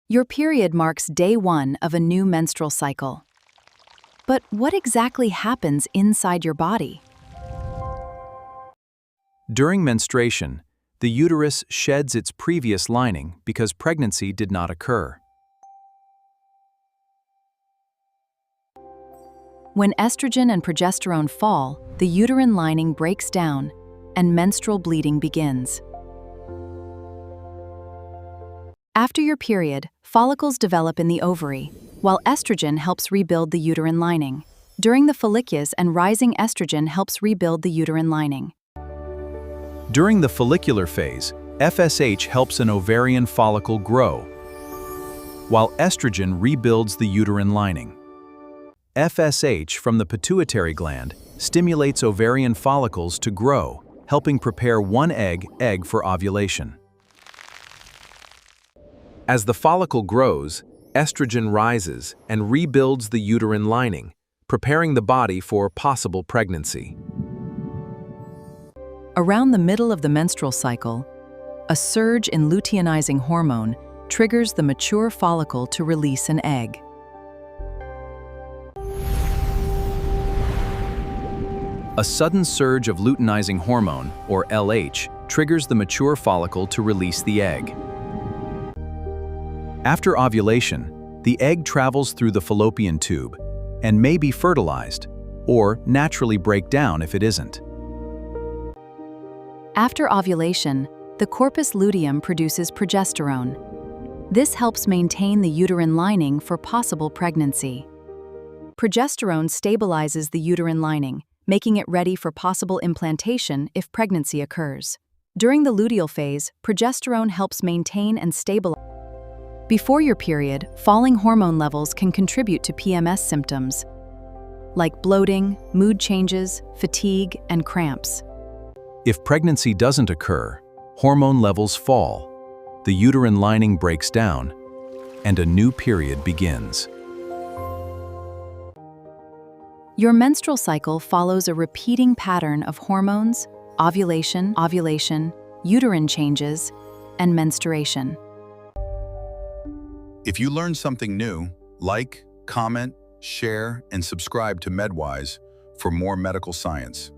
Your period marks day 1 of a new menstrual cycle. But what exactly happens inside your body? During menstruation, the uterus sheds its previous lining because pregnancy did not occur. When estrogen and progesterone fall, the uterine lining breaks down and menstrual bleeding begins. After your period, follicles develop in the ovary, while estrogen helps rebuild the uterine lining. During the follicles and rising estrogen helps rebuild the uterine lining. During the follicular phase, FSH helps an ovarian follicle grow, while estrogen rebuilds the uterine lining. FSH from the pituitary gland stimulates ovarian follicles to grow, helping prepare one egg for ovulation. As the follicle grows, estrogen rises and rebuilds the uterine lining, preparing the body for possible pregnancy. Around the middle of the menstrual cycle, a surge in luteinizing hormone triggers the mature follicle to release an egg. A sudden surge of luteinizing hormone, or LH, triggers the mature follicle to release the egg. After ovulation, the egg travels through the fallopian tube and may be fertilized, or naturally break down if it isn't. After ovulation, the corpus luteum produces progesterone. This helps maintain the uterine lining for possible pregnancy. Progesterone stabilizes the uterine lining, making it ready for possible implantation if pregnancy occurs. During the luteal phase, progesterone helps maintain and stabilize. Before your period, falling hormone levels can contribute to PMS symptoms, like bloating, mood changes, fatigue, and cramps. If pregnancy doesn't occur, hormone levels fall, the uterine lining breaks down, and a new period begins. Your menstrual cycle follows a repeating pattern of hormones, ovulation, uterine changes, and menstruation. If you learned something new, like, comment, share, and subscribe to MedWise for more medical science.